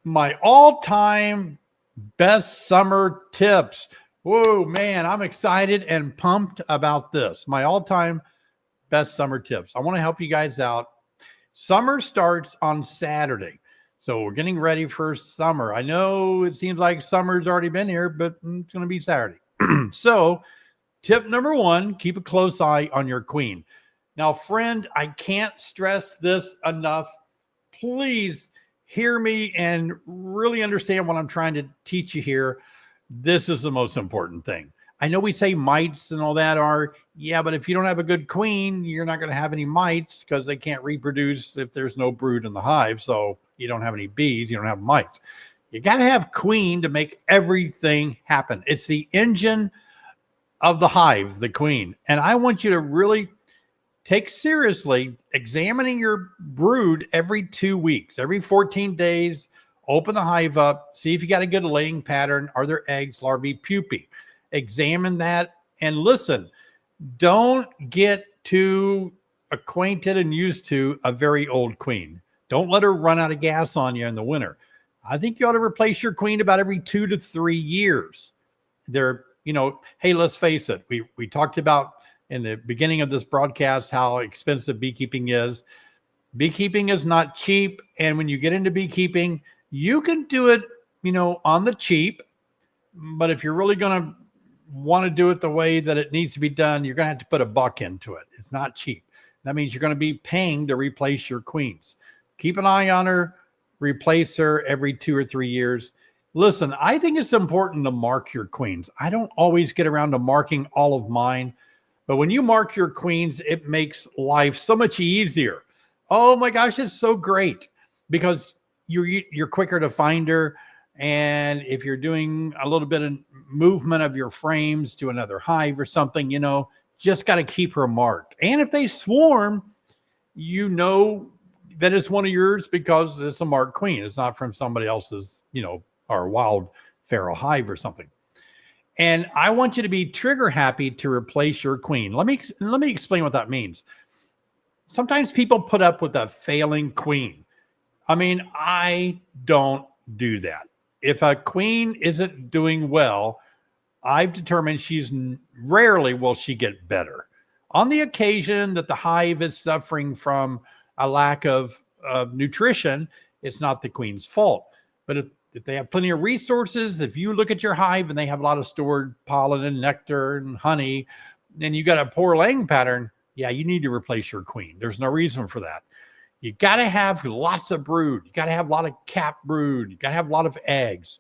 my all-time best summer tips. Whoa, man, I'm excited and pumped about this. My all-time best summer tips. I want to help you guys out. Summer starts on Saturday. So we're getting ready for summer. I know it seems like summer's already been here, but it's going to be Saturday. So tip number one, keep a close eye on your queen. Now, friend, I can't stress this enough. Please hear me and really understand what I'm trying to teach you here. This is the most important thing. I know we say mites and all that are, yeah, but if you don't have a good queen, you're not going to have any mites because they can't reproduce if there's no brood in the hive. So you don't have any bees, you don't have mites. You got to have queen to make everything happen. It's the engine of the hive, the queen. And I want you to really take seriously examining your brood every 2 weeks, every 14 days. Open the hive up, see if you got a good laying pattern. Are there eggs, larvae, pupae? Examine that and listen. Don't get too acquainted and used to a very old queen. Don't let her run out of gas on you in the winter. I think you ought to replace your queen about every 2 to 3 years. They're, hey, let's face it. We talked about in the beginning of this broadcast how expensive beekeeping is. Beekeeping is not cheap. And when you get into beekeeping, you can do it, on the cheap. But if you're really going to want to do it the way that it needs to be done, you're going to have to put $1 into it. It's not cheap. That means you're going to be paying to replace your queens. Keep an eye on her, replace her every 2 or 3 years. Listen, I think it's important to mark your queens. I don't always get around to marking all of mine, but when you mark your queens, it makes life so much easier. Oh my gosh, it's so great because you're quicker to find her. And if you're doing a little bit of movement of your frames to another hive or something, just got to keep her marked. And if they swarm, that it's one of yours because it's a marked queen. It's not from somebody else's, or wild feral hive or something. And I want you to be trigger happy to replace your queen. Let me explain what that means. Sometimes people put up with a failing queen. I mean, I don't do that. If a queen isn't doing well, I've determined rarely will she get better. On the occasion that the hive is suffering from a lack of nutrition, it's not the queen's fault. But if they have plenty of resources, if you look at your hive and they have a lot of stored pollen and nectar and honey, and you got a poor laying pattern, yeah, you need to replace your queen. There's no reason for that. You got to have lots of brood. You got to have a lot of cap brood. You got to have a lot of eggs.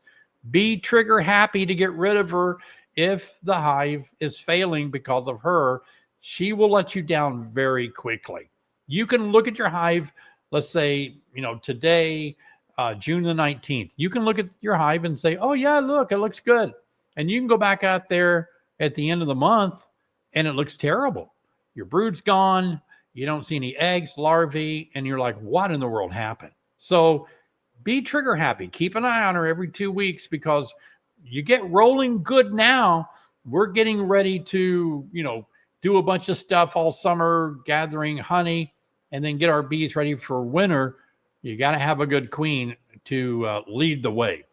Be trigger happy to get rid of her. If the hive is failing because of her, she will let you down very quickly. You can look at your hive, let's say, today, June the 19th. You can look at your hive and say, oh yeah, look, it looks good. And you can go back out there at the end of the month and it looks terrible. Your brood's gone. You don't see any eggs, larvae, and you're like, what in the world happened? So be trigger happy. Keep an eye on her every 2 weeks because you get rolling good now. We're getting ready to, do a bunch of stuff all summer, gathering honey, and then get our bees ready for winter. You got to have a good queen to lead the way.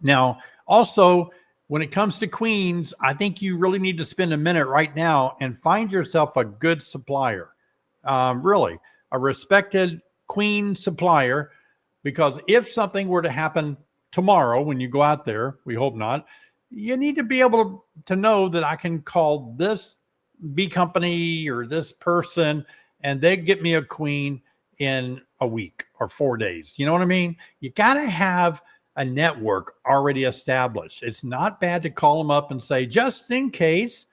Now, also, when it comes to queens, I think you really need to spend a minute right now and find yourself a good supplier. Really, a respected queen supplier, because if something were to happen tomorrow when you go out there, we hope not, you need to be able to know that I can call this bee company or this person and they get me a queen in a week or 4 days. You know what I mean? You got to have a network already established. It's not bad to call them up and say, just in case,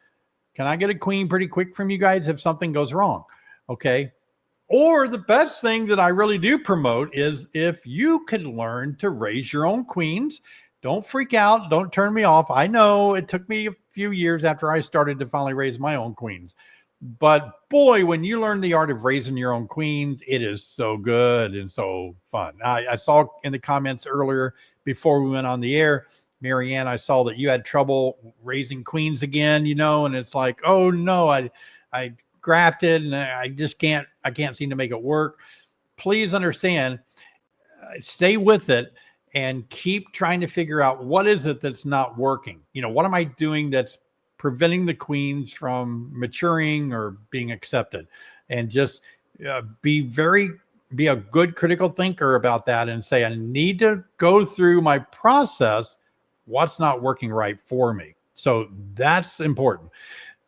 can I get a queen pretty quick from you guys if something goes wrong? Okay. Or the best thing that I really do promote is if you can learn to raise your own queens. Don't freak out. Don't turn me off. I know it took me a few years after I started to finally raise my own queens. But boy, when you learn the art of raising your own queens, it is so good and so fun. I saw in the comments earlier before we went on the air, Marianne, I saw that you had trouble raising queens again, and it's like, oh no, I grafted and I can't seem to make it work. Please understand, stay with it. and keep trying to figure out what is it that's not working. What am I doing that's preventing the queens from maturing or being accepted? And just be a good critical thinker about that and say, I need to go through my process. What's not working right for me? So that's important.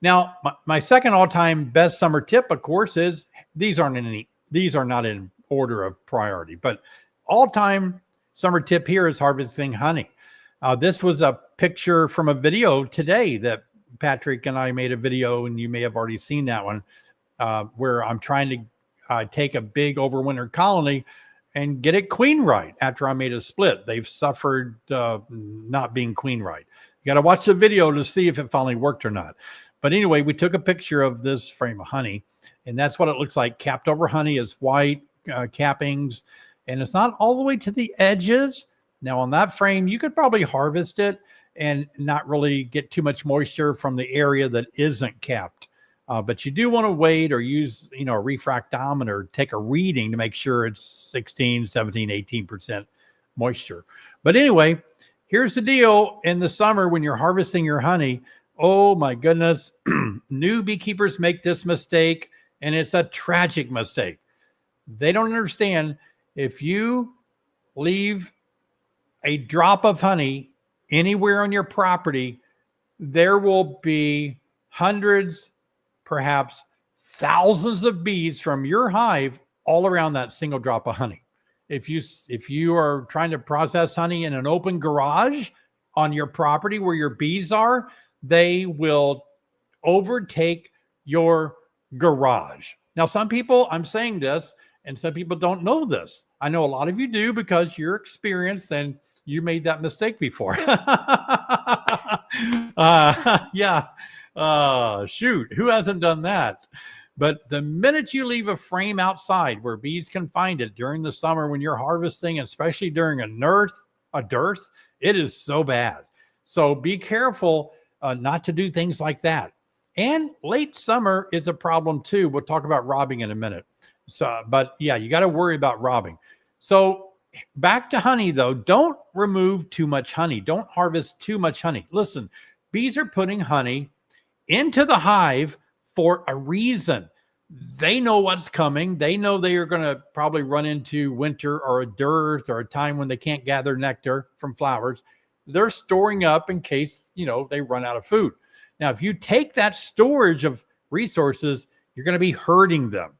Now, my second all-time best summer tip, of course, is these are not in order of priority, but all-time summer tip here is harvesting honey. This was a picture from a video today that Patrick and I made a video, and you may have already seen that one, where I'm trying to take a big overwinter colony and get it queen right after I made a split. They've suffered not being queen right. You got to watch the video to see if it finally worked or not. But anyway, we took a picture of this frame of honey, and that's what it looks like. Capped over honey is white cappings, and it's not all the way to the edges. Now on that frame, you could probably harvest it and not really get too much moisture from the area that isn't capped. But you do want to wait or use, a refractometer, take a reading to make sure it's 16, 17, 18% moisture. But anyway, here's the deal. In the summer, when you're harvesting your honey, oh my goodness, new beekeepers make this mistake, and it's a tragic mistake. They don't understand, if you leave a drop of honey anywhere on your property, there will be hundreds, perhaps thousands of bees from your hive all around that single drop of honey. If you are trying to process honey in an open garage on your property where your bees are, they will overtake your garage. Now, some people, I'm saying this, and some people don't know this. I know a lot of you do because you're experienced and you made that mistake before. Yeah. Shoot, who hasn't done that? But the minute you leave a frame outside where bees can find it during the summer when you're harvesting, especially during a dearth, it is so bad. So be careful not to do things like that. And late summer is a problem too. We'll talk about robbing in a minute. So, but yeah, you got to worry about robbing. So back to honey though, don't remove too much honey. Don't harvest too much honey. Listen, bees are putting honey into the hive for a reason. They know what's coming. They know they are going to probably run into winter or a dearth or a time when they can't gather nectar from flowers. They're storing up in case, they run out of food. Now, if you take that storage of resources, you're going to be hurting them.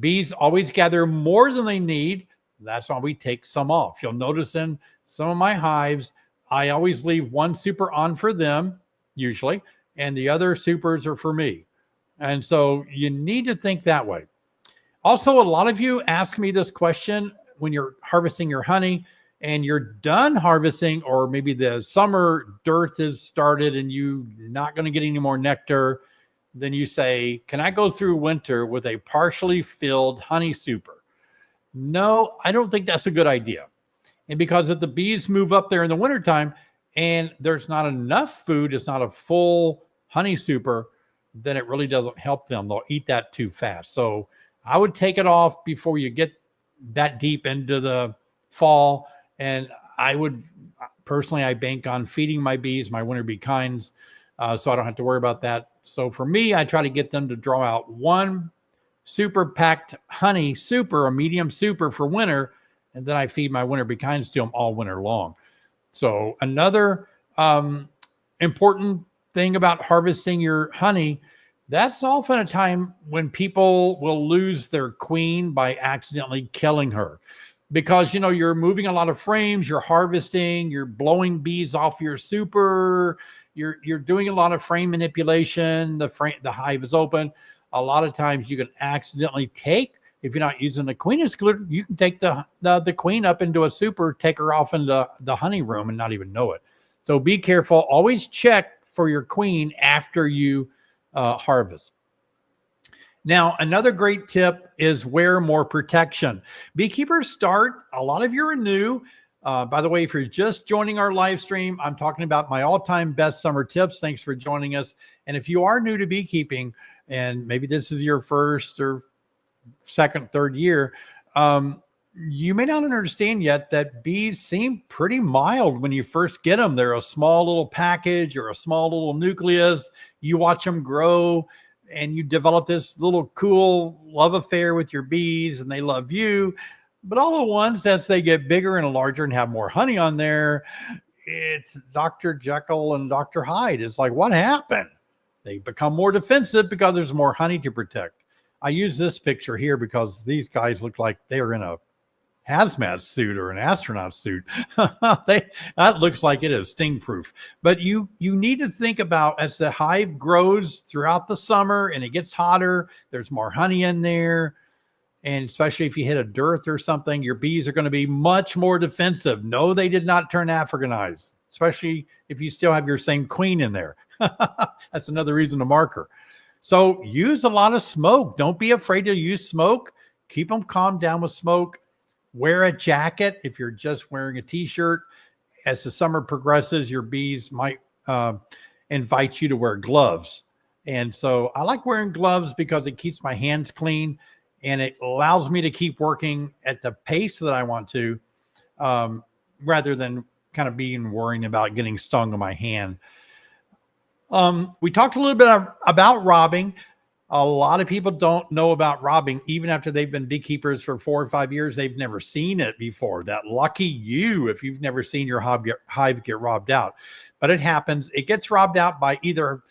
Bees always gather more than they need. That's why we take some off. You'll notice in some of my hives, I always leave one super on for them, usually, and the other supers are for me. And so you need to think that way. Also, a lot of you ask me this question when you're harvesting your honey and you're done harvesting, or maybe the summer dearth has started and you're not going to get any more nectar. Then you say, can I go through winter with a partially filled honey super? No, I don't think that's a good idea. And because if the bees move up there in the wintertime and there's not enough food, it's not a full honey super, then it really doesn't help them. They'll eat that too fast. So I would take it off before you get that deep into the fall. And I would personally, I bank on feeding my bees, my winter bee kinds, so I don't have to worry about that. So for me, I try to get them to draw out one super packed honey super, a medium super for winter, and then I feed my winter bee kinds to them all winter long. So another important thing about harvesting your honey, that's often a time when people will lose their queen by accidentally killing her. Because, you're moving a lot of frames, you're harvesting, you're blowing bees off your super, you're doing a lot of frame manipulation, the hive is open. A lot of times you can accidentally take, if you're not using the queen excluder, you can take the queen up into a super, take her off into the honey room and not even know it. So be careful. Always check for your queen after you harvest. Now, another great tip is wear more protection. Beekeepers a lot of you are new. By the way, if you're just joining our live stream, I'm talking about my all-time best summer tips. Thanks for joining us. And if you are new to beekeeping, and maybe this is your first or second, third year, You may not understand yet that bees seem pretty mild when you first get them. They're a small little package or a small little nucleus. You watch them grow and you develop this little cool love affair with your bees and they love you. But all at once, as they get bigger and larger and have more honey on there, it's Dr. Jekyll and Dr. Hyde. It's like, what happened? They become more defensive because there's more honey to protect. I use this picture here because these guys look like they're in a hazmat suit or an astronaut suit. That looks like it is sting proof. But you need to think about, as the hive grows throughout the summer and it gets hotter, there's more honey in there. And especially if you hit a dearth or something, your bees are going to be much more defensive. No, they did not turn Africanized, especially if you still have your same queen in there. That's another reason to mark her. So use a lot of smoke. Don't be afraid to use smoke. Keep them calmed down with smoke. Wear a jacket if you're just wearing a t-shirt. As the summer progresses, your bees might invite you to wear gloves. And so I like wearing gloves because it keeps my hands clean and it allows me to keep working at the pace that I want to, rather than kind of being worrying about getting stung on my hand. We talked a little bit about robbing. A lot of people don't know about robbing. Even after they've been beekeepers for 4 or 5 years, they've never seen it before. That lucky you if you've never seen your hive get robbed out. But it happens. It gets robbed out by either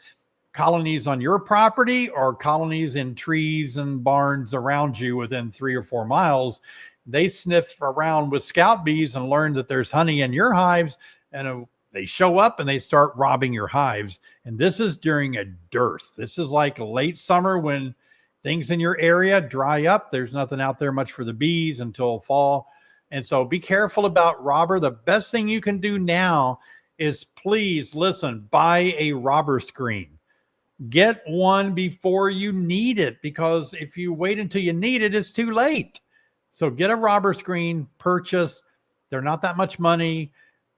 colonies on your property or colonies in trees and barns around you within 3 or 4 miles. They sniff around with scout bees and learn that there's honey in your hives, and they show up and they start robbing your hives. And this is during a dearth. This is like late summer when things in your area dry up. There's nothing out there much for the bees until fall. And so be careful about robber. The best thing you can do now is, please listen, buy a robber screen. Get one before you need it, because if you wait until you need it, it's too late. So get a robber screen, purchase. They're not that much money.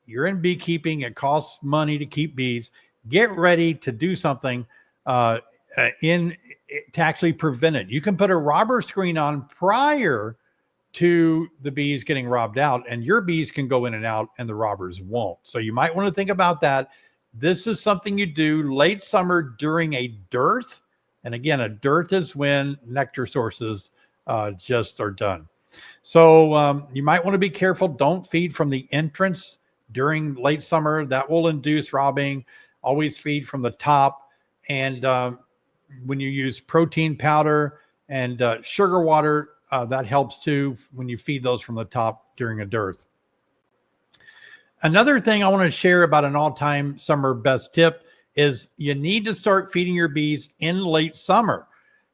You're in beekeeping. It costs money to keep bees. Get ready to do something to actually prevent it. You can put a robber screen on prior to the bees getting robbed out, and your bees can go in and out and the robbers won't. So you might want to think about that. This is something you do late summer during a dearth. And again, a dearth is when nectar sources just are done. So you might want to be careful. Don't feed from the entrance during late summer. That will induce robbing. Always feed from the top. And when you use protein powder and sugar water, that helps too when you feed those from the top during a dearth. Another thing I want to share about an all-time summer best tip is you need to start feeding your bees in late summer.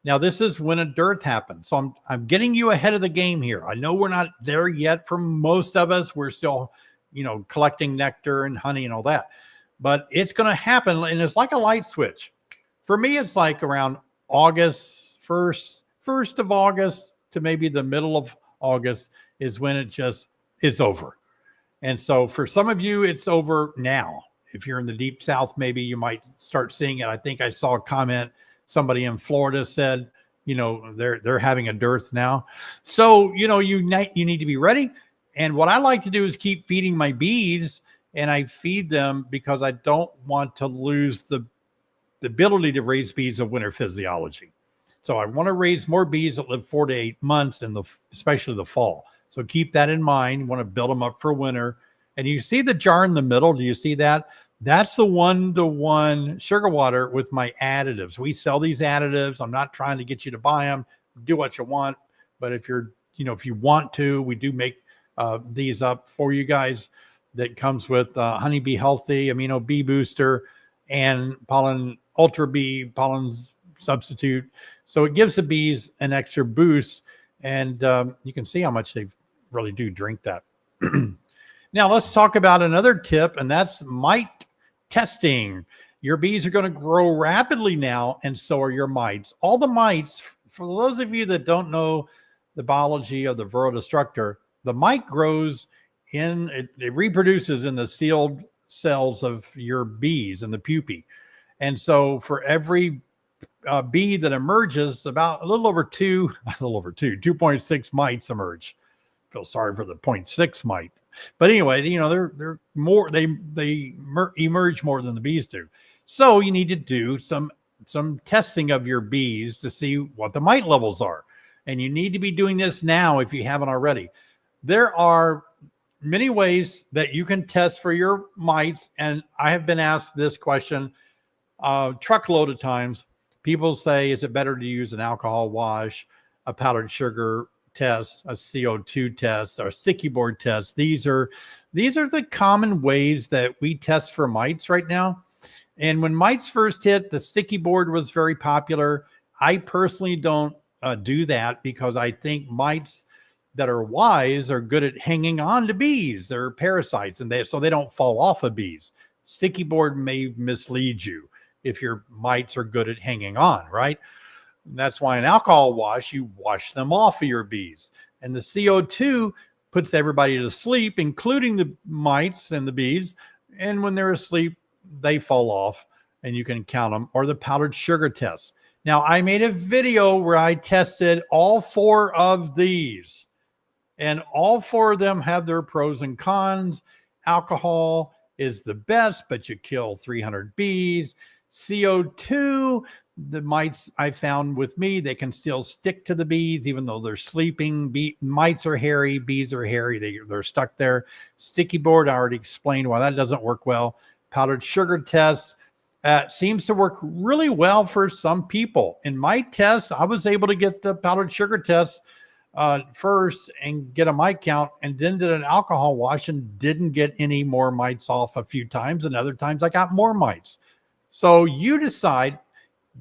Now, this is when a dearth happens. So I'm getting you ahead of the game here. I know we're not there yet for most of us. We're still, collecting nectar and honey and all that. But it's going to happen, and it's like a light switch. For me, it's like around August, first of August to maybe the middle of August is when it just is over. And so for some of you, it's over now. If you're in the deep South, maybe you might start seeing it. I think I saw a comment. Somebody in Florida said, they're having a dearth now. So, you need to be ready. And what I like to do is keep feeding my bees, and I feed them because I don't want to lose the ability to raise bees of winter physiology. So I want to raise more bees that live 4 to 8 months, especially the fall. So keep that in mind. You want to build them up for winter. And you see the jar in the middle. Do you see that? That's the 1-to-1 sugar water with my additives. We sell these additives. I'm not trying to get you to buy them. Do what you want. But if if you want to, we do make these up for you guys. That comes with Honeybee Healthy, Amino Bee Booster, and Pollen Ultra Bee Pollen Substitute. So it gives the bees an extra boost. And you can see how much they really do drink that. Now let's talk about another tip, and that's mite testing. Your bees are going to grow rapidly now, and so are your mites. All the mites, for those of you that don't know the biology of the Varroa destructor, the mite grows it reproduces in the sealed cells of your bees in the pupae. And so for every bee that emerges, about 2.6 mites emerge feel sorry for the 0.6 mite. But anyway, you know, they're more, they emerge more than the bees do. So you need to do some testing of your bees to see what the mite levels are. And you need to be doing this now if you haven't already. There are many ways that you can test for your mites. And I have been asked this question truckload of times. People say, is it better to use an alcohol wash, a powdered sugar test, a CO2 test, or a sticky board test? These are the common ways that we test for mites right now. And when mites first hit, the sticky board was very popular. I personally don't do that because I think mites that are wise are good at hanging on to bees. They're parasites, and so they don't fall off of bees. Sticky board may mislead you if your mites are good at hanging on, right? And that's why an alcohol wash, you wash them off of your bees. And the CO2 puts everybody to sleep, including the mites and the bees. And when they're asleep, they fall off and you can count them. Or the powdered sugar test. Now, I made a video where I tested all 4 of these, and all 4 of them have their pros and cons. Alcohol is the best, but you kill 300 bees. CO2, the mites I found with me, they can still stick to the bees even though they're sleeping. Mites are hairy, bees are hairy, they're stuck there. Sticky board, I already explained why that doesn't work well. Powdered sugar test seems to work really well for some people. In my test, I was able to get the powdered sugar test first and get a mite count, and then did an alcohol wash and didn't get any more mites off a few times, and other times I got more mites. So you decide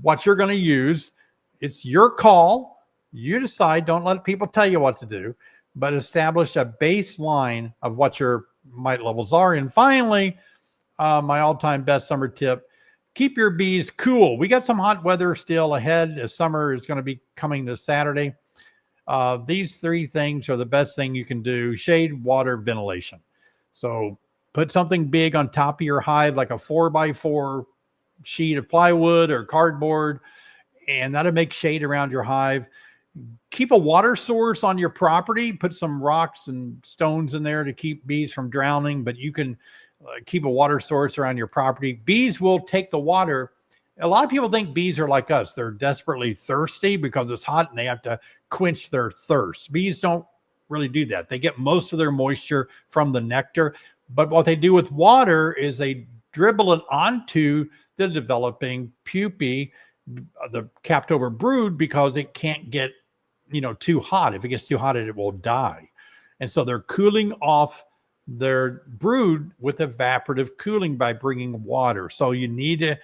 what you're going to use. It's your call. You decide. Don't let people tell you what to do, but establish a baseline of what your mite levels are. And finally, my all-time best summer tip, keep your bees cool. We got some hot weather still ahead, as summer is going to be coming this Saturday. These 3 things are the best thing you can do: shade, water, ventilation. So put something big on top of your hive, like a 4x4 sheet of plywood or cardboard, and that'll make shade around your hive. Keep a water source on your property. Put some rocks and stones in there to keep bees from drowning, but you can keep a water source around your property. Bees will take the water. A lot of people think bees are like us. They're desperately thirsty because it's hot and they have to quench their thirst. Bees don't really do that. They get most of their moisture from the nectar, but what they do with water is they dribble it onto the developing pupae, the capped over brood, because it can't get, too hot. If it gets too hot, it will die. And so they're cooling off their brood with evaporative cooling by bringing water. So you need to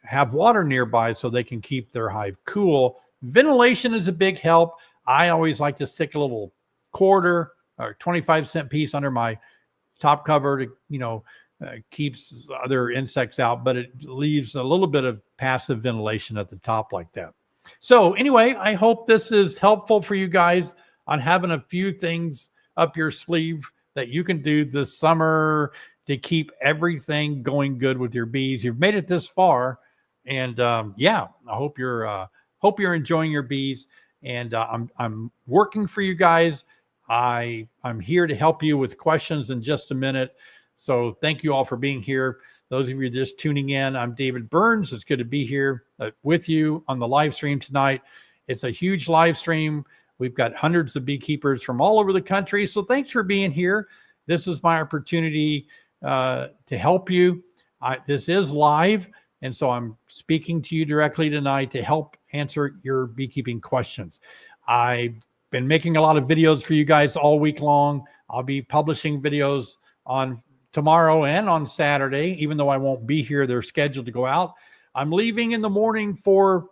have water nearby so they can keep their hive cool. Ventilation is a big help. I always like to stick a little quarter or 25-cent piece under my top cover to, keeps other insects out, but it leaves a little bit of passive ventilation at the top like that. So anyway, I hope this is helpful for you guys on having a few things up your sleeve that you can do this summer to keep everything going good with your bees. You've made it this far, and I hope you're enjoying your bees. And I'm working for you guys. I'm here to help you with questions in just a minute. So thank you all for being here. Those of you just tuning in, I'm David Burns. It's good to be here with you on the live stream tonight. It's a huge live stream. We've got hundreds of beekeepers from all over the country. So thanks for being here. This is my opportunity to help you. This is live, and so I'm speaking to you directly tonight to help answer your beekeeping questions. I've been making a lot of videos for you guys all week long. I'll be publishing videos on tomorrow and on Saturday, even though I won't be here. They're scheduled to go out. I'm leaving in the morning for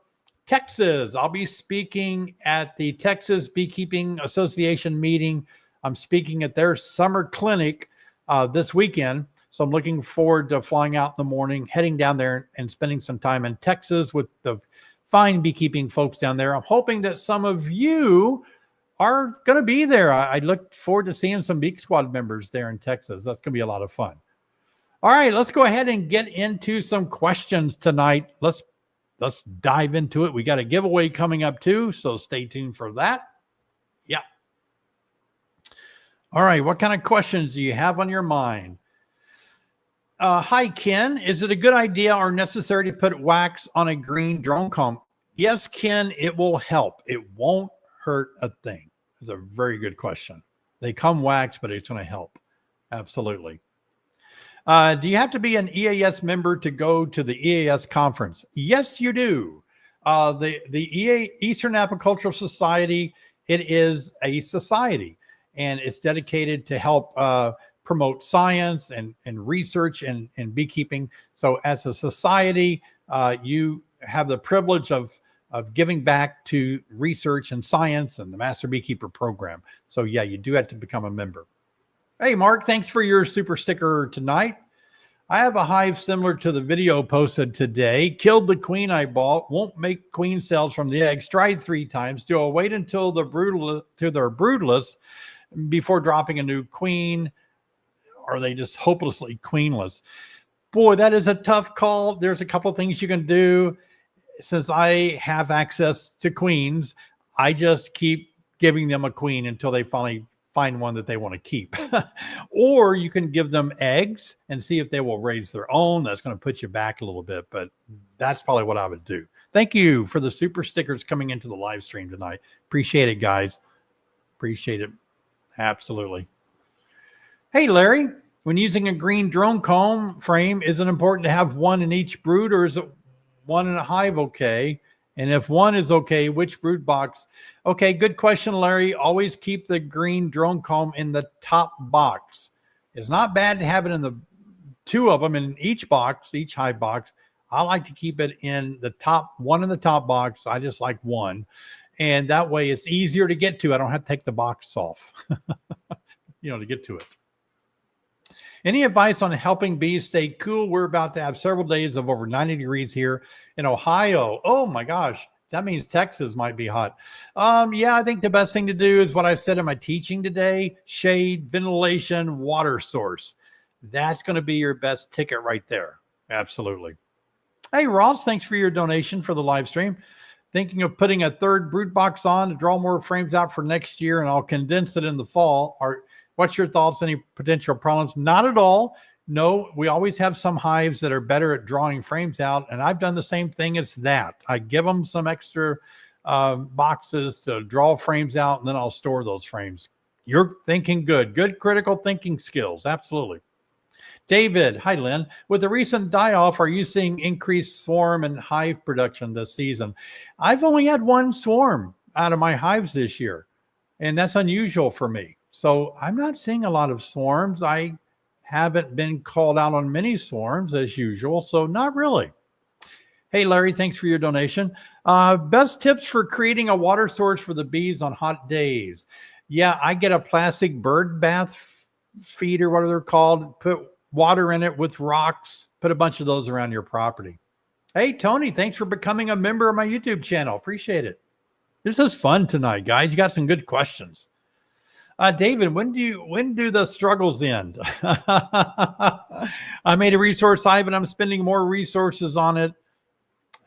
Texas. I'll be speaking at the Texas Beekeeping Association meeting. I'm speaking at their summer clinic this weekend. So I'm looking forward to flying out in the morning, heading down there and spending some time in Texas with the fine beekeeping folks down there. I'm hoping that some of you are going to be there. I look forward to seeing some Beak Squad members there in Texas. That's going to be a lot of fun. All right, let's go ahead and get into some questions tonight. Let's dive into it. We got a giveaway coming up too, so stay tuned for that. Yeah. All right. What kind of questions do you have on your mind? Hi, Ken. Is it a good idea or necessary to put wax on a green drone comb? Yes, Ken, it will help. It won't hurt a thing. It's a very good question. They come waxed, but it's going to help. Absolutely. Do you have to be an EAS member to go to the EAS conference? Yes, you do. The Eastern Apicultural Society, it is a society, and it's dedicated to help promote science and research and beekeeping. So as a society, you have the privilege of giving back to research and science and the Master Beekeeper program. So yeah, you do have to become a member. Hey, Mark, thanks for your super sticker tonight. I have a hive similar to the video posted today. Killed the queen I bought. Won't make queen cells from the eggs. Tried 3 times. Do I wait until they're broodless before dropping a new queen? Or are they just hopelessly queenless? Boy, that is a tough call. There's a couple of things you can do. Since I have access to queens, I just keep giving them a queen until they finally find one that they want to keep. Or you can give them eggs and see if they will raise their own. That's going to put you back a little bit, but that's probably what I would do. Thank you for the super stickers coming into the live stream tonight. Appreciate it, guys. Appreciate it. Absolutely. Hey, Larry, when using a green drone comb frame, is it important to have one in each brood, or is it one in a hive okay? And if one is okay, which brood box? Okay, good question, Larry. Always keep the green drone comb in the top box. It's not bad to have it in the 2 of them in each box, each hive box. I like to keep it in the top, one in the top box. I just like one. And that way it's easier to get to. I don't have to take the box off, to get to it. Any advice on helping bees stay cool? We're about to have several days of over 90 degrees here in Ohio. Oh my gosh, that means Texas might be hot. Yeah, I think the best thing to do is what I said in my teaching today: shade, ventilation, water source. That's going to be your best ticket right there. Absolutely. Hey, Ross, thanks for your donation for the live stream. Thinking of putting a 3rd brood box on to draw more frames out for next year, and I'll condense it in the fall. What's your thoughts? Any potential problems? Not at all. No, we always have some hives that are better at drawing frames out, and I've done the same thing as that. I give them some extra boxes to draw frames out, and then I'll store those frames. You're thinking good. Good critical thinking skills. Absolutely. David, hi, Lynn. With the recent die-off, are you seeing increased swarm and hive production this season? I've only had 1 swarm out of my hives this year, and that's unusual for me. So I'm not seeing a lot of swarms. I haven't been called out on many swarms as usual, so not really. Hey, Larry, thanks for your donation. Best tips for creating a water source for the bees on hot days. Yeah, I get a plastic bird bath feed or whatever they're called, put water in it with rocks, put a bunch of those around your property. Hey, Tony, thanks for becoming a member of my YouTube channel. Appreciate it. This is fun tonight, guys. You got some good questions. David, when do the struggles end? I made a resource hive and I'm spending more resources on it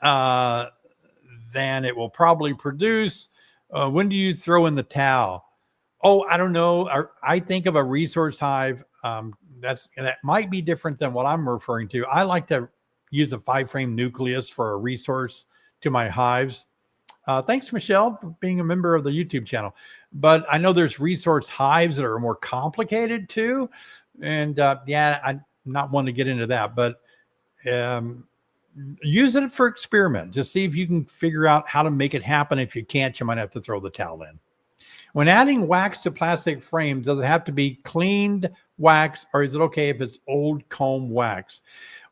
than it will probably produce. When do you throw in the towel? Oh, I don't know. I think of a resource hive. That might be different than what I'm referring to. I like to use a 5-frame nucleus for a resource to my hives. Thanks, Michelle, for being a member of the YouTube channel. But I know there's resource hives that are more complicated too. And yeah, I'm not one to get into that, but use it for experiment. Just see if you can figure out how to make it happen. If you can't, you might have to throw the towel in. When adding wax to plastic frames, does it have to be cleaned wax, or is it okay if it's old comb wax?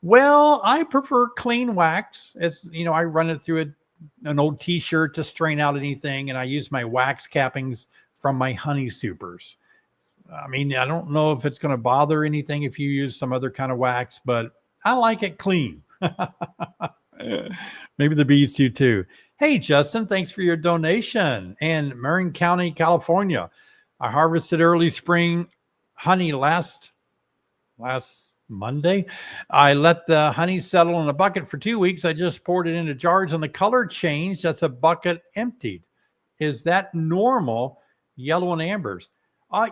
Well, I prefer clean wax. It's, I run it through an old t-shirt to strain out anything, and I use my wax cappings from my honey supers. I mean, I don't know if it's going to bother anything if you use some other kind of wax, but I like it clean. Maybe the bees do too. Hey, Justin, thanks for your donation. And Marin County, California. I harvested early spring honey last Monday. I let the honey settle in a bucket for 2 weeks. I just poured it into jars and the color changed. That's a bucket emptied. Is that normal? Yellow and ambers.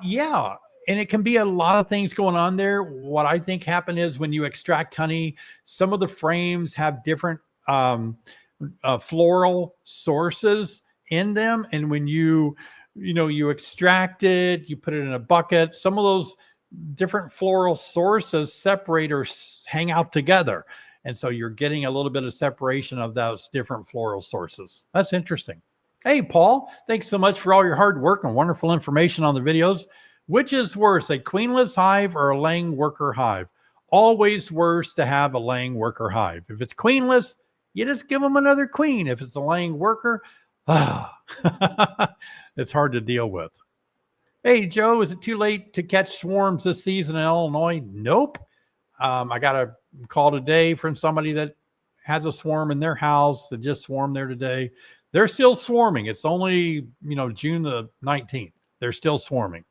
Yeah, And it can be a lot of things going on there. What I think happened is when you extract honey, some of the frames have different floral sources in them. And when you extract it, you put it in a bucket, some of those different floral sources separate or hang out together. And so you're getting a little bit of separation of those different floral sources. That's interesting. Hey, Paul, thanks so much for all your hard work and wonderful information on the videos. Which is worse, a queenless hive or a laying worker hive? Always worse to have a laying worker hive. If it's queenless, you just give them another queen. If it's a laying worker, it's hard to deal with. Hey, Joe, is it too late to catch swarms this season in Illinois? Nope. I got a call today from somebody that has a swarm in their house that just swarmed there today. They're still swarming. It's only, June the 19th. They're still swarming.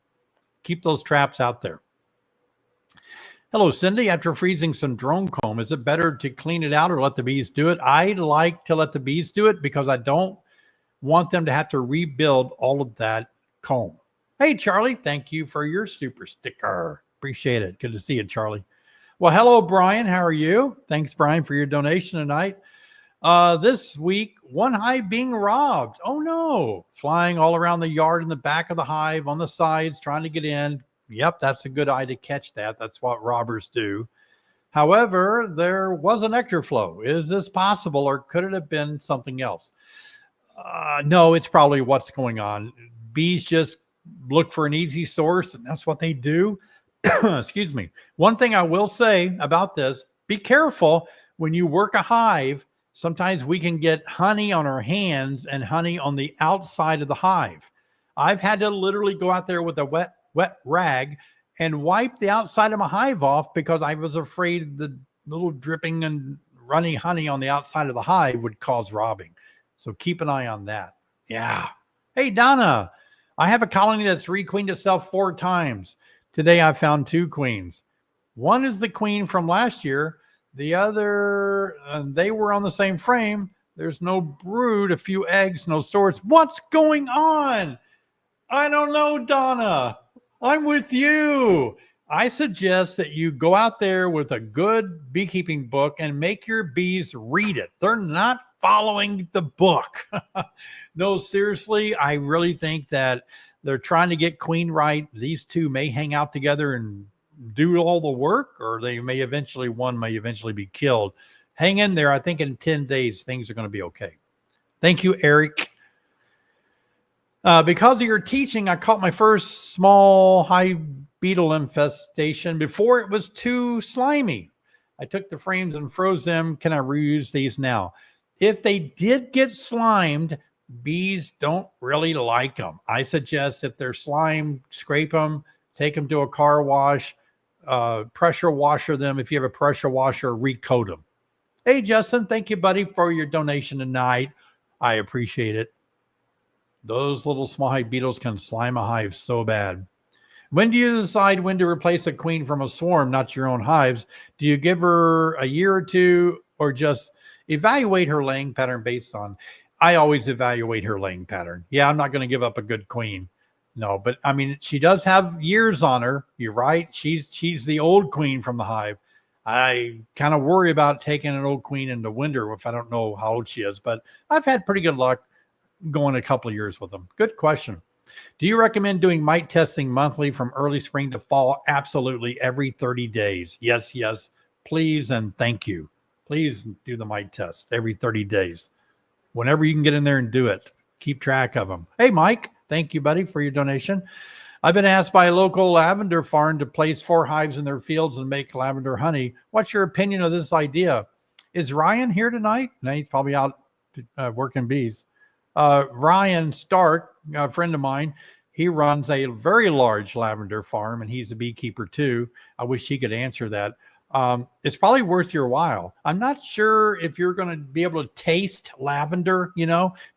Keep those traps out there. Hello, Cindy. After freezing some drone comb, is it better to clean it out or let the bees do it? I like to let the bees do it because I don't want them to have to rebuild all of that comb. Hey, Charlie, thank you for your super sticker. Appreciate it. Good to see you, Charlie. Well, hello, Brian. How are you? Thanks, Brian, for your donation tonight. This week, one hive being robbed. Oh, no. Flying all around the yard in the back of the hive, on the sides, trying to get in. Yep, that's a good eye to catch that. That's what robbers do. However, there was a nectar flow. Is this possible, or could it have been something else? No, it's probably what's going on. Bees just look for an easy source, and that's what they do. Excuse me. One thing I will say about this, be careful when you work a hive. Sometimes we can get honey on our hands and honey on the outside of the hive. I've had to literally go out there with a wet rag and wipe the outside of my hive off because I was afraid the little dripping and runny honey on the outside of the hive would cause robbing. So keep an eye on that. Yeah. Hey, Donna, I have a colony that's requeened itself 4 times. Today I found 2 queens. One is the queen from last year. The other, they were on the same frame. There's no brood, a few eggs, no stores. What's going on? I don't know, Donna. I'm with you. I suggest that you go out there with a good beekeeping book and make your bees read it. They're not following the book. No, seriously, I really think that they're trying to get queen right. These 2 may hang out together and do all the work, or one may eventually be killed. Hang in there. I think in 10 days, things are going to be okay. Thank you, Eric. Because of your teaching, I caught my first small hive beetle infestation before it was too slimy. I took the frames and froze them. Can I reuse these now? If they did get slimed, bees don't really like them. I suggest if they're slimed, scrape them, take them to a car wash, pressure washer them. If you have a pressure washer, recoat them. Hey, Justin, thank you, buddy, for your donation tonight. I appreciate it. Those little small hive beetles can slime a hive so bad. When do you decide when to replace a queen from a swarm, not your own hives? Do you give her a year or 2, or just evaluate her laying pattern based on? I always evaluate her laying pattern. Yeah, I'm not going to give up a good queen. No, but I mean, she does have years on her. You're right. She's the old queen from the hive. I kind of worry about taking an old queen into winter if I don't know how old she is, but I've had pretty good luck going a couple of years with them. Good question. Do you recommend doing mite testing monthly from early spring to fall? Absolutely. Every 30 days. Yes. Please and thank you. Please do the mite test every 30 days. Whenever you can get in there and do it, keep track of them. Hey, Mike, thank you, buddy, for your donation. I've been asked by a local lavender farm to place 4 hives in their fields and make lavender honey. What's your opinion of this idea? Is Ryan here tonight? No, he's probably out working bees. Ryan Stark, a friend of mine, he runs a very large lavender farm, and he's a beekeeper too. I wish he could answer that. It's probably worth your while. I'm not sure if you're going to be able to taste lavender.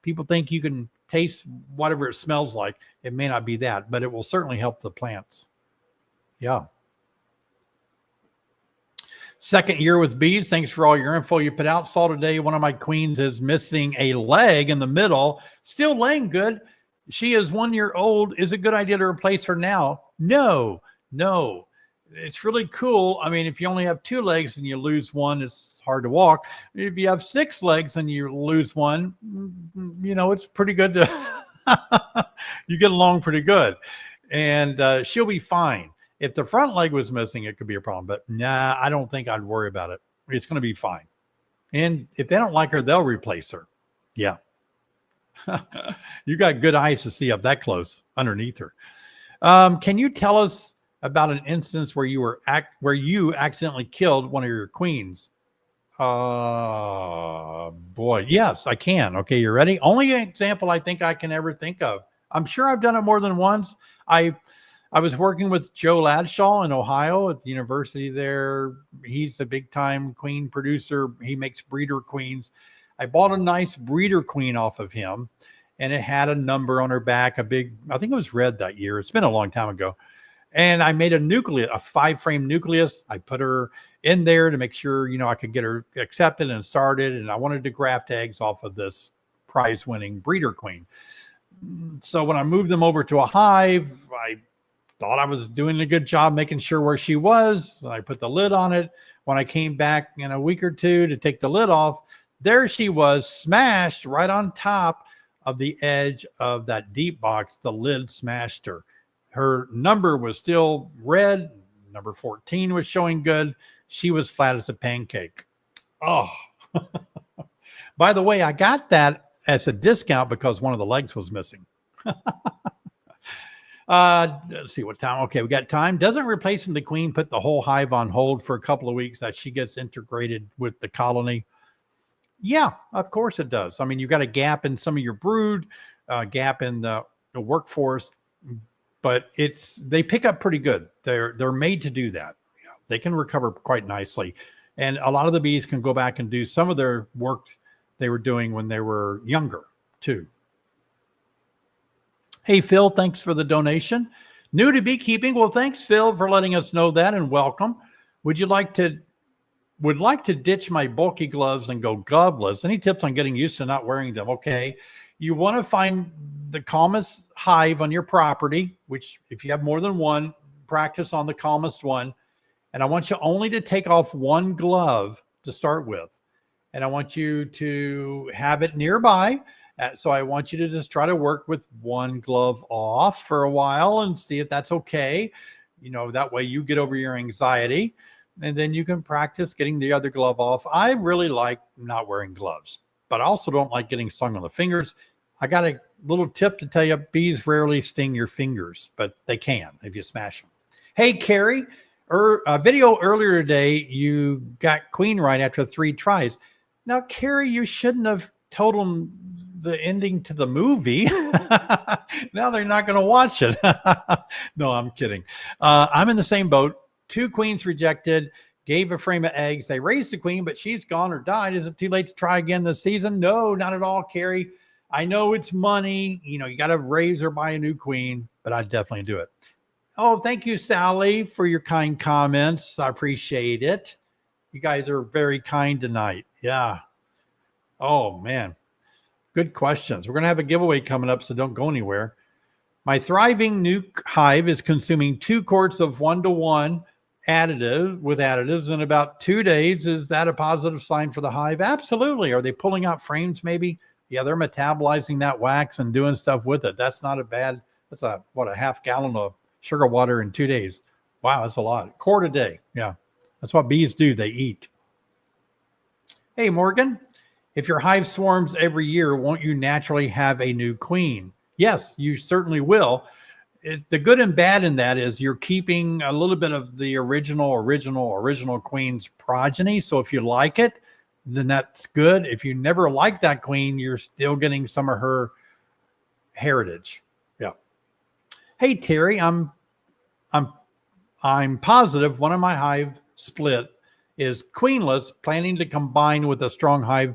People think you can taste whatever it smells like. It may not be that, but it will certainly help the plants. Yeah. Second year with bees. Thanks for all your info you put out. Saw today one of my queens is missing a leg in the middle. Still laying good. She is 1 year old. Is it a good idea to replace her now? No, no. It's really cool. I mean, if you only have 2 legs and you lose one, it's hard to walk. If you have 6 legs and you lose one, it's pretty good to you get along pretty good. And she'll be fine. If the front leg was missing, it could be a problem. But nah, I don't think I'd worry about it. It's going to be fine. And if they don't like her, they'll replace her. Yeah. You got good eyes to see up that close underneath her. Can you tell us about an instance where you accidentally killed one of your queens? Boy, yes, I can. Okay, you ready? Only example I think I can ever think of. I'm sure I've done it more than once. I was working with Joe Ladshaw in Ohio at the university there. He's a big time queen producer. He makes breeder queens. I bought a nice breeder queen off of him, and it had a number on her back, I think it was red that year. It's been a long time ago. And I made a 5-frame nucleus. I put her in there to make sure, I could get her accepted and started. And I wanted to graft eggs off of this prize winning breeder queen. So when I moved them over to a hive, I thought I was doing a good job making sure where she was. I put the lid on it. When I came back in a week or two to take the lid off, there she was, smashed right on top of the edge of that deep box. The lid smashed her. Her number was still red. Number 14 was showing good. She was flat as a pancake. Oh, by the way, I got that as a discount because one of the legs was missing. Let's see what time. Okay, we got time. Doesn't replacing the queen put the whole hive on hold for a couple of weeks as she gets integrated with the colony? Yeah, of course it does. I mean, you got a gap in some of your brood, gap in the workforce, but they pick up pretty good. They're made to do that. Yeah, they can recover quite nicely. And a lot of the bees can go back and do some of their work they were doing when they were younger too. Hey, Phil, thanks for the donation. New to beekeeping. Well, thanks, Phil, for letting us know that, and welcome. Would like to ditch my bulky gloves and go gloveless. Any tips on getting used to not wearing them? Okay. You want to find the calmest hive on your property, which if you have more than one, practice on the calmest one. And I want you only to take off one glove to start with. And I want you to have it nearby. So I want you to just try to work with one glove off for a while and see if that's okay. That way you get over your anxiety. And then you can practice getting the other glove off. I really like not wearing gloves, but I also don't like getting stung on the fingers. I got a little tip to tell you, bees rarely sting your fingers, but they can if you smash them. Hey, Carrie, a video earlier today, you got queen right after 3 tries. Now, Carrie, you shouldn't have told them the ending to the movie. Now they're not going to watch it. No, I'm kidding. I'm in the same boat. 2 queens rejected, gave a frame of eggs. They raised the queen, but she's gone or died. Is it too late to try again this season? No, not at all, Carrie. I know it's money. You got to raise or buy a new queen, but I'd definitely do it. Oh, thank you, Sally, for your kind comments. I appreciate it. You guys are very kind tonight. Yeah. Oh, man. Good questions. We're going to have a giveaway coming up, so don't go anywhere. My thriving new hive is consuming 2 quarts of 1-to-1 additives in about 2 days. Is that a positive sign for the hive? Absolutely. Are they pulling out frames maybe? Yeah, they're metabolizing that wax and doing stuff with it. That's not a bad, that's a half gallon of sugar water in 2 days. Wow, that's a lot. Quart a day. Yeah, that's what bees do. They eat. Hey, Morgan, if your hive swarms every year, won't you naturally have a new queen? Yes, you certainly will. The good and bad in that is you're keeping a little bit of the original queen's progeny. So if you like it, then that's good. If you never like that queen, you're still getting some of her heritage. Yeah. Hey, Terry, I'm positive one of my hive split is queenless, planning to combine with a strong hive.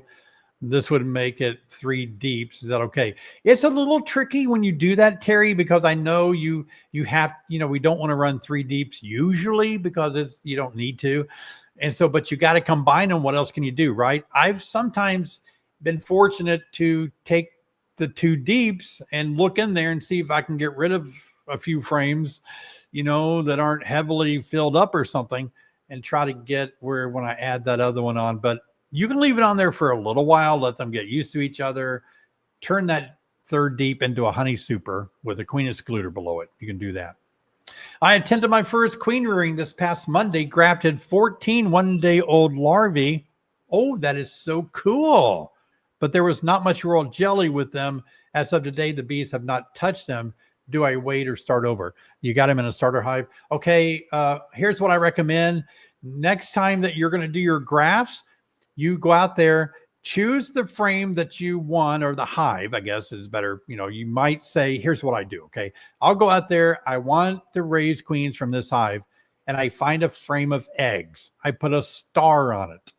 This would make it 3 deeps. Is that okay? It's a little tricky when you do that, Terry, because I know you have, we don't want to run 3 deeps usually because you don't need to. And so, but you got to combine them. What else can you do, right? I've sometimes been fortunate to take the 2 deeps and look in there and see if I can get rid of a few frames, that aren't heavily filled up or something, and try to get where when I add that other one on. But you can leave it on there for a little while, let them get used to each other, turn that third deep into a honey super with a queen excluder below it. You can do that. I attended my first queen rearing this past Monday, grafted 14 one-day-old larvae. Oh, that is so cool. But there was not much royal jelly with them. As of today, the bees have not touched them. Do I wait or start over? You got them in a starter hive. Okay, here's what I recommend. Next time that you're going to do your grafts, you go out there, choose the frame that you want, or the hive, I guess is better. You might say, here's what I do. Okay, I'll go out there. I want to raise queens from this hive, and I find a frame of eggs. I put a star on it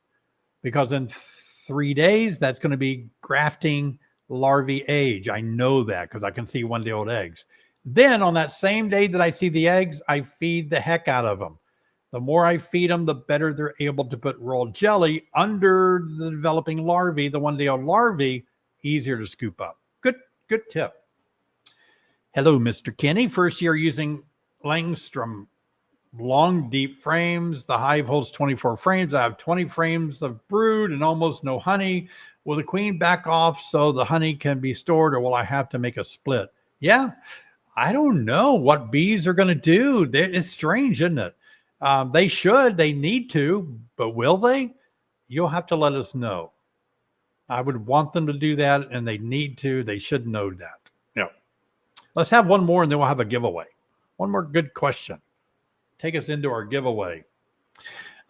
because in 3 days, that's going to be grafting larvae age. I know that because I can see one-day-old eggs. Then on that same day that I see the eggs, I feed the heck out of them. The more I feed them, the better they're able to put royal jelly under the developing larvae, the one-day-old larvae, easier to scoop up. Good tip. Hello, Mr. Kenny. First year using Langstrom long, deep frames. The hive holds 24 frames. I have 20 frames of brood and almost no honey. Will the queen back off so the honey can be stored, or will I have to make a split? Yeah, I don't know what bees are going to do. It's strange, isn't it? They need to, but will they? You'll have to let us know. I would want them to do that, and they need to. They should know that. Let's have one more, and then we'll have a giveaway. One more good question. Take us into our giveaway.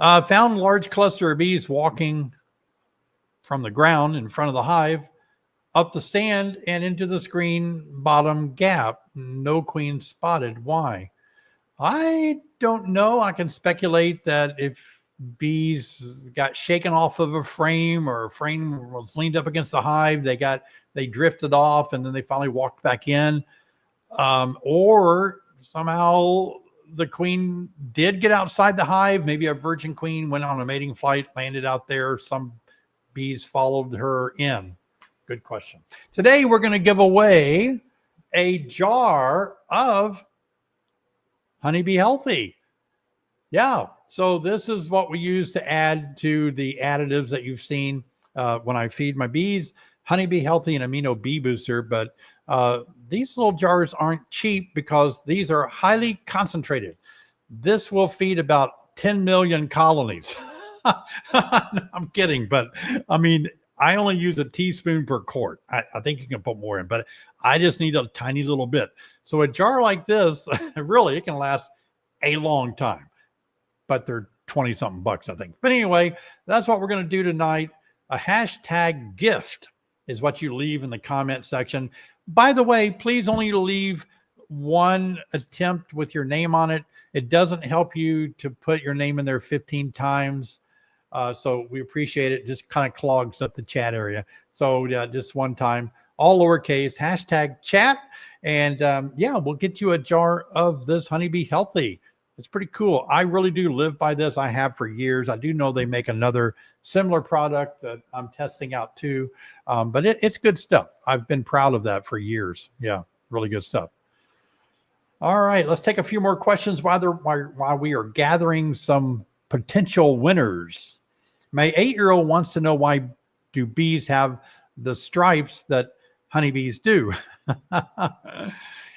Found large cluster of bees walking from the ground in front of the hive up the stand and into the screen bottom gap. No queen spotted. Why? I don't know. I can speculate that if bees got shaken off of a frame, or a frame was leaned up against the hive, they drifted off and then they finally walked back in. Or somehow the queen did get outside the hive. Maybe a virgin queen went on a mating flight, landed out there. Some bees followed her in. Good question. Today, we're going to give away a jar of Honeybee Healthy. Yeah, so this is what we use to add to the additives that you've seen when I feed my bees. Honeybee Healthy and Amino Bee Booster, but these little jars aren't cheap because these are highly concentrated. This will feed about 10 million colonies. I'm kidding, but I mean, I only use a teaspoon per quart. I think you can put more in, but I just need a tiny little bit. So a jar like this, really, it can last a long time, but they're 20 something bucks, I think. But anyway, that's what we're going to do tonight. A hashtag gift is what you leave in the comment section. By the way, please only leave one attempt with your name on it. It doesn't help you to put your name in there 15 times. So we appreciate it. Just kind of clogs up the chat area. So yeah, just one time, all lowercase, hashtag chat. And yeah, we'll get you a jar of this Honeybee Healthy. It's pretty cool. I really do live by this. I have for years. I do know they make another similar product that I'm testing out too. But it's good stuff. I've been proud of that for years. Yeah, really good stuff. All right, let's take a few more questions while we are gathering some potential winners. My 8-year-old wants to know, why do bees have the stripes that honeybees do?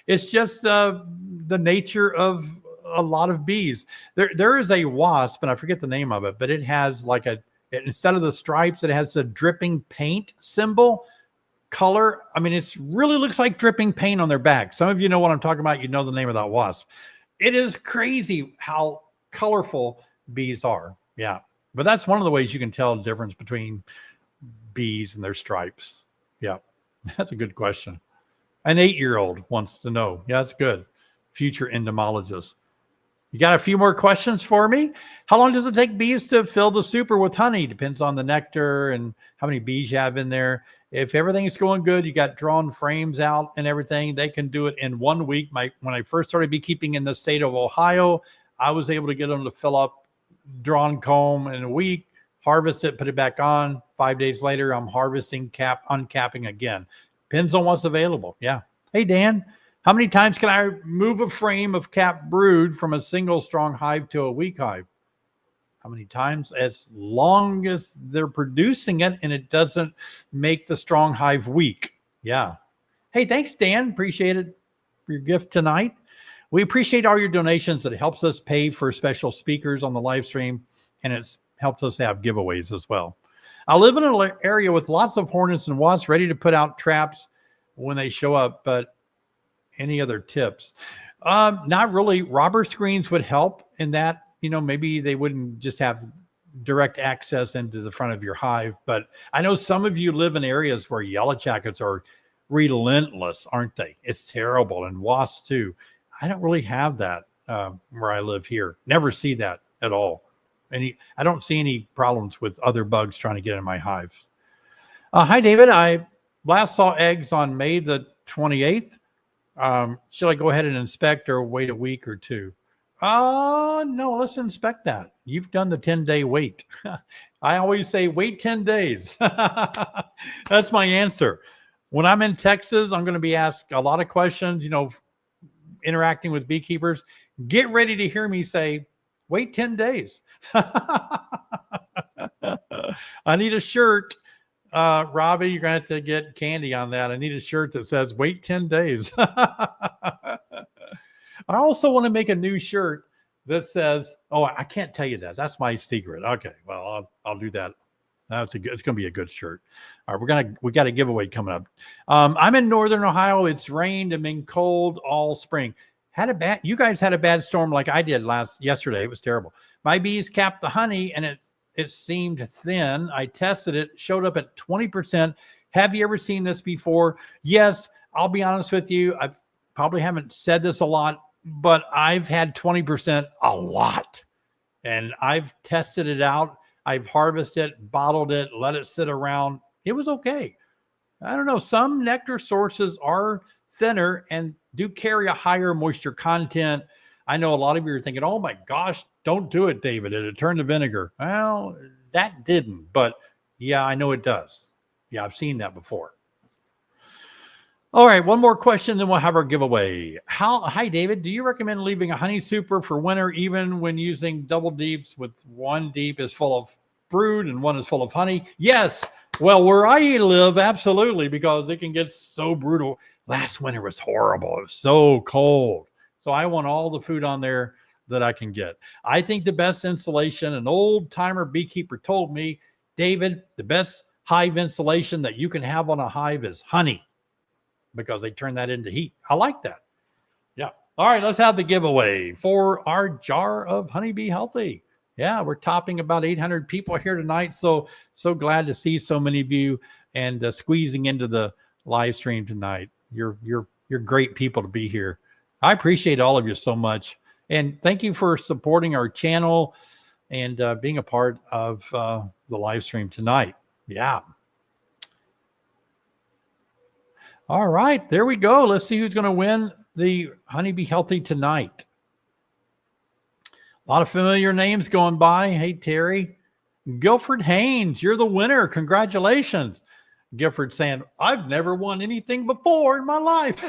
It's just the nature of a lot of bees. There is a wasp, and I forget the name of it, but it has like instead of the stripes, it has the dripping paint symbol color. I mean, it really looks like dripping paint on their back. Some of you know what I'm talking about. You know the name of that wasp. It is crazy how colorful bees are. Yeah. But that's one of the ways you can tell the difference between bees and their stripes. Yeah. That's a good question. An 8-year-old wants to know. Yeah, that's good. Future entomologist. You got a few more questions for me? How long does it take bees to fill the super with honey? Depends on the nectar and how many bees you have in there. If everything is going good, you got drawn frames out and everything, they can do it in 1 week. When I first started beekeeping in the state of Ohio, I was able to get them to fill up drawn comb in a week, harvest it, put it back on. 5 days later, I'm harvesting, uncapping again. Depends on what's available. Yeah. Hey, Dan, How many times can I move a frame of capped brood from a single strong hive to a weak hive? How many times? As long as they're producing it and it doesn't make the strong hive weak. Yeah. Hey, thanks, Dan. Appreciate it for your gift tonight. We appreciate all your donations. It helps us pay for special speakers on the live stream, and it helps us have giveaways as well. I live in an area with lots of hornets and wasps ready to put out traps when they show up, but any other tips? Not really. Robber screens would help in that. Maybe they wouldn't just have direct access into the front of your hive, but I know some of you live in areas where yellow jackets are relentless, aren't they? It's terrible. And wasps too. I don't really have that where I live here. Never see that at all. I don't see any problems with other bugs trying to get in my hives. Hi, David. I last saw eggs on May the 28th. Should I go ahead and inspect or wait a week or two? No, let's inspect that. You've done the 10-day wait. I always say wait 10 days. That's my answer. When I'm in Texas, I'm going to be asked a lot of questions, interacting with beekeepers. Get ready to hear me say, wait 10 days. I need a shirt. Robbie, you're going to have to get candy on that. I need a shirt that says wait 10 days. I also want to make a new shirt that says, oh, I can't tell you that. That's my secret. Okay, well, I'll do that. It's going to be a good shirt. All right, we got a giveaway coming up. I'm in Northern Ohio. It's rained and been cold all spring. You guys had a bad storm like I did yesterday. It was terrible. My bees capped the honey and it seemed thin. I tested it, showed up at 20%. Have you ever seen this before? Yes, I'll be honest with you. I probably haven't said this a lot, but I've had 20% a lot. And I've tested it out. I've harvested it, bottled it, let it sit around. It was okay. I don't know. Some nectar sources are thinner and do carry a higher moisture content. I know a lot of you are thinking, oh my gosh, don't do it, David. It'll turn to vinegar. Well, that didn't, but yeah, I know it does. Yeah, I've seen that before. All right, one more question, then we'll have our giveaway. Hi, David. Do you recommend leaving a honey super for winter, even when using double deeps with one deep is full of brood and one is full of honey? Yes. Well, where I live, absolutely, because it can get so brutal. Last winter was horrible. It was so cold. So I want all the food on there that I can get. I think the best insulation, an old timer beekeeper told me, David, the best hive insulation that you can have on a hive is honey, because they turn that into heat. I like that. Yeah. All right, let's have the giveaway for our jar of Honeybee Healthy. Yeah, we're topping about 800 people here tonight. So glad to see so many of you and squeezing into the live stream tonight. You're great people to be here. I appreciate all of you so much. And thank you for supporting our channel and being a part of the live stream tonight. Yeah. All right, there we go. Let's see who's going to win the Honeybee Healthy tonight. A lot of familiar names going by. Hey, Terry. Guilford Haynes, you're the winner. Congratulations. Gifford saying, I've never won anything before in my life.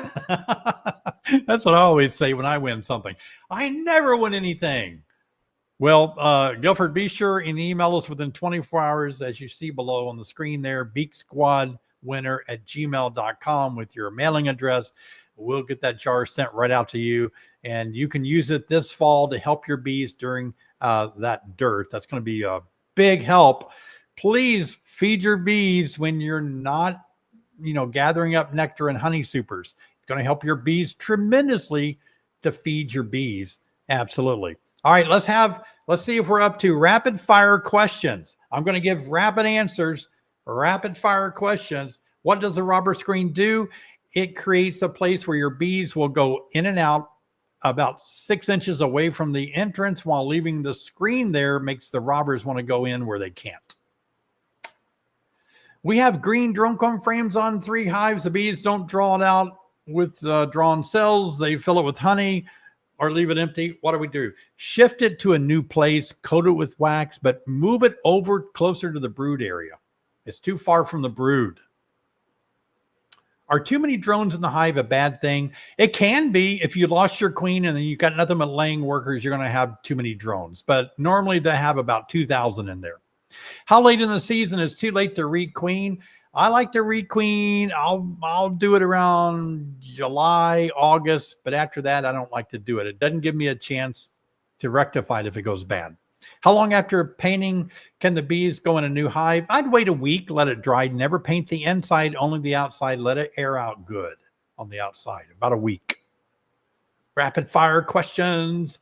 That's what I always say when I win something. I never win anything. Well, Guilford, be sure and email us within 24 hours, as you see below on the screen there, beaksquadwinner@gmail.com with your mailing address. We'll get that jar sent right out to you, and you can use it this fall to help your bees during that dirt. That's going to be a big help. Please feed your bees when you're not, gathering up nectar and honey supers. It's going to help your bees tremendously to feed your bees. Absolutely. All right, let's see if we're up to rapid fire questions. I'm going to give rapid answers, rapid fire questions. What does a robber screen do? It creates a place where your bees will go in and out about 6 inches away from the entrance, while leaving the screen there makes the robbers want to go in where they can't. We have green drone comb frames on 3 hives. The bees don't draw it out with drawn cells. They fill it with honey or leave it empty. What do? Shift it to a new place, coat it with wax, but move it over closer to the brood area. It's too far from the brood. Are too many drones in the hive a bad thing? It can be. If you lost your queen and then you got nothing but laying workers, you're going to have too many drones. But normally they have about 2,000 in there. How late in the season is too late to requeen? I like to requeen. I'll do it around July, August, but after that, I don't like to do it. It doesn't give me a chance to rectify it if it goes bad. How long after painting can the bees go in a new hive? I'd wait a week, let it dry. Never paint the inside, only the outside. Let it air out good on the outside, about a week. Rapid fire questions.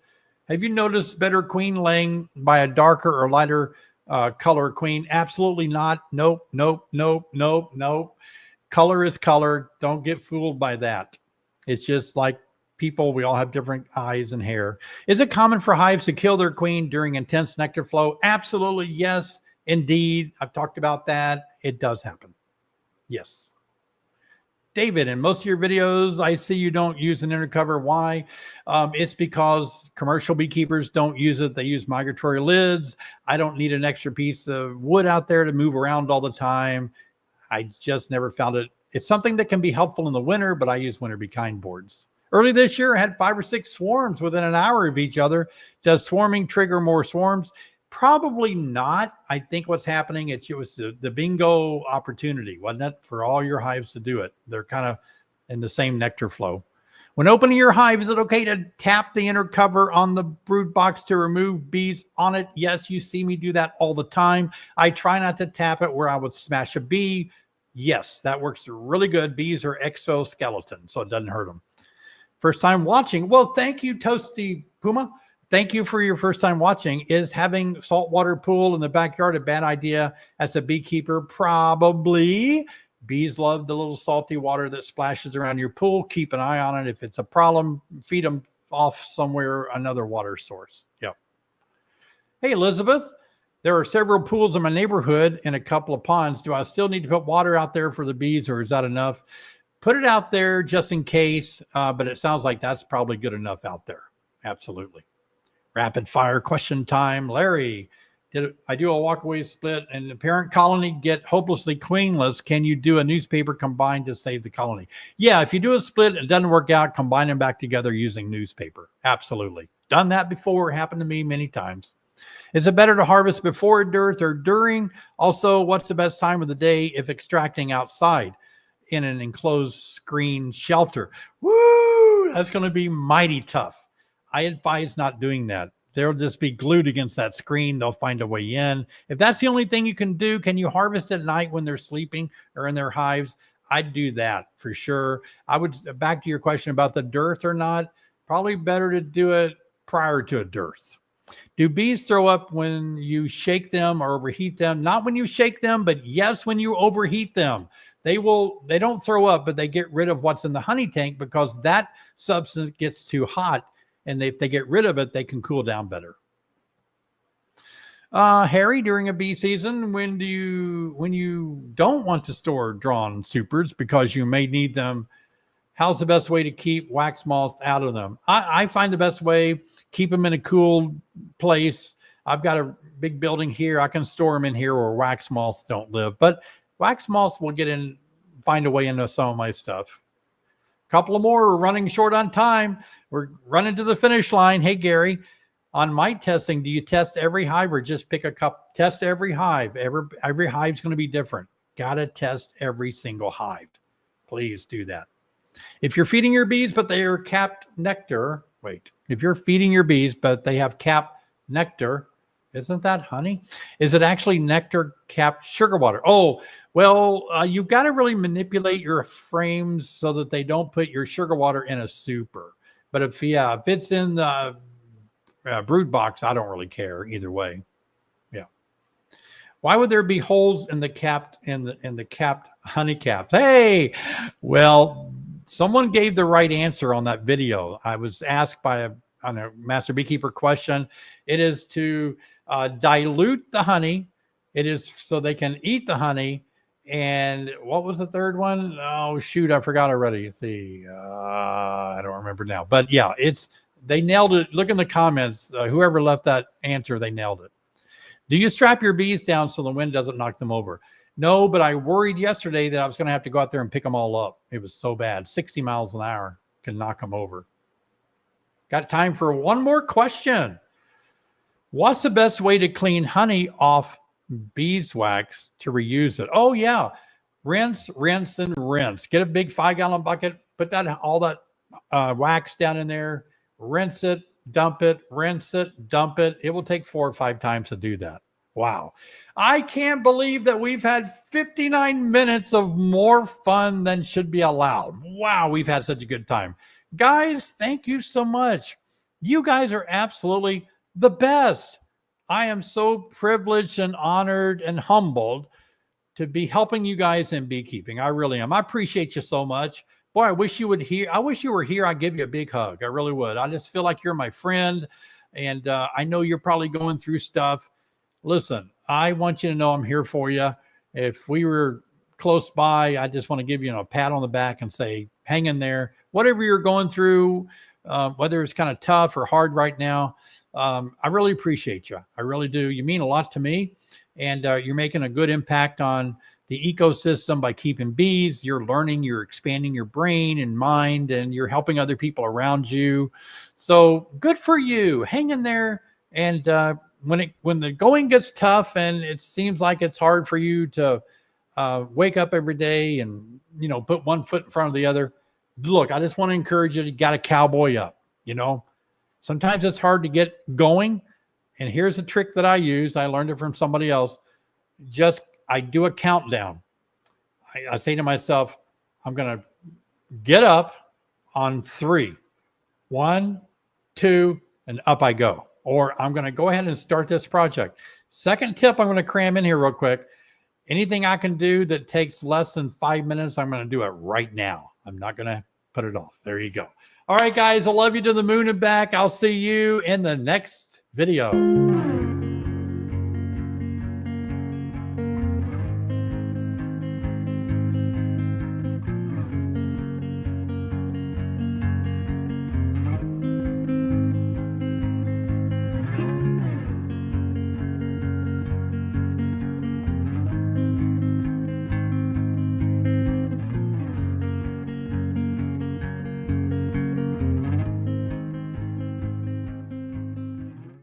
Have you noticed better queen laying by a darker or lighter color queen? Absolutely not. Nope, nope, nope, nope, nope. Color is color. Don't get fooled by that. It's just like people, we all have different eyes and hair. Is it common for hives to kill their queen during intense nectar flow? Absolutely, yes, indeed. I've talked about that. It does happen. Yes. David, in most of your videos, I see you don't use an inner cover. Why? It's because commercial beekeepers don't use it. They use migratory lids. I don't need an extra piece of wood out there to move around all the time. I just never found it. It's something that can be helpful in the winter, but I use winter be kind boards. Early this year, I had 5 or 6 swarms within an hour of each other. Does swarming trigger more swarms? Probably not. I think what's happening, it was the bingo opportunity, wasn't it, for all your hives to do it? They're kind of in the same nectar flow. When opening your hive, is it okay to tap the inner cover on the brood box to remove bees on it? Yes, you see me do that all the time. I try not to tap it where I would smash a bee. Yes, that works really good. Bees are exoskeleton, so it doesn't hurt them. First time watching. Well, thank you, Toasty Puma. Thank you for your first time watching. Is having saltwater pool in the backyard a bad idea as a beekeeper? Probably. Bees love the little salty water that splashes around your pool. Keep an eye on it. If it's a problem, feed them off somewhere, another water source. Yep. Hey, Elizabeth. There are several pools in my neighborhood and a couple of ponds. Do I still need to put water out there for the bees, or is that enough? Put it out there just in case, but it sounds like that's probably good enough out there. Absolutely. Rapid fire question time. Larry, did I do a walkaway split and the parent colony get hopelessly queenless? Can you do a newspaper combine to save the colony? Yeah, if you do a split and it doesn't work out, combine them back together using newspaper. Absolutely. Done that before. It happened to me many times. Is it better to harvest before dearth or during? Also, what's the best time of the day if extracting outside in an enclosed screen shelter? Woo, that's going to be mighty tough. I advise not doing that. They'll just be glued against that screen. They'll find a way in. If that's the only thing you can do, can you harvest at night when they're sleeping or in their hives? I'd do that for sure. I would, back to your question about the dearth or not, probably better to do it prior to a dearth. Do bees throw up when you shake them or overheat them? Not when you shake them, but yes, when you overheat them. They don't throw up, but they get rid of what's in the honey tank because that substance gets too hot. And if they get rid of it, they can cool down better. Harry, during a bee season, when you don't want to store drawn supers because you may need them, how's the best way to keep wax moths out of them? I find the best way, keep them in a cool place. I've got a big building here. I can store them in here where wax moths don't live. But wax moths will find a way into some of my stuff. A couple of more. We're running short on time. We're running to the finish line. Hey, Gary, on mite testing, do you test every hive or just pick a couple? Test every hive. Every hive's going to be different. Got to test every single hive. Please do that. If you're feeding your bees, but they are capped nectar, if you're feeding your bees, but they have capped nectar, isn't that honey? Is it actually nectar capped sugar water? Oh, well, you've got to really manipulate your frames so that they don't put your sugar water in a super. But if it's in the brood box, I don't really care either way. Yeah. Why would there be holes in the capped honey caps? Hey, well, someone gave the right answer on that video. I was asked on a master beekeeper question. It is to dilute the honey. It is so they can eat the honey. And what was the third one? Oh, shoot, I forgot already. Let's see. I don't remember now. But yeah, they nailed it. Look in the comments. Whoever left that answer, they nailed it. Do you strap your bees down so the wind doesn't knock them over? No, but I worried yesterday that I was going to have to go out there and pick them all up. It was so bad. 60 miles an hour can knock them over. Got time for one more question. What's the best way to clean honey off beeswax to reuse it? Oh, yeah. Rinse, rinse, and rinse. Get a big 5-gallon bucket. Put all that wax down in there. Rinse it, dump it, rinse it, dump it. It will take 4 or 5 times to do that. Wow. I can't believe that we've had 59 minutes of more fun than should be allowed. Wow, we've had such a good time. Guys, thank you so much. You guys are absolutely the best. I am so privileged and honored and humbled to be helping you guys in beekeeping. I really am. I appreciate you so much. Boy, I wish you were here. I'd give you a big hug. I really would. I just feel like you're my friend. And I know you're probably going through stuff. Listen, I want you to know I'm here for you. If we were close by, I just want to give you a pat on the back and say, hang in there. Whatever you're going through, whether it's kind of tough or hard right now, I really appreciate you. I really do. You mean a lot to me. And you're making a good impact on the ecosystem by keeping bees. You're learning, you're expanding your brain and mind, and you're helping other people around you. So good for you. Hang in there. And when the going gets tough and it seems like it's hard for you to wake up every day and, put one foot in front of the other, look, I just want to encourage you to got to cowboy up. Sometimes it's hard to get going. And here's a trick that I use. I learned it from somebody else. I do a countdown. I say to myself, I'm going to get up on 3. 1, 2, and up I go. Or I'm going to go ahead and start this project. Second tip I'm going to cram in here real quick. Anything I can do that takes less than 5 minutes, I'm going to do it right now. I'm not going to put it off. There you go. All right, guys, I love you to the moon and back. I'll see you in the next video.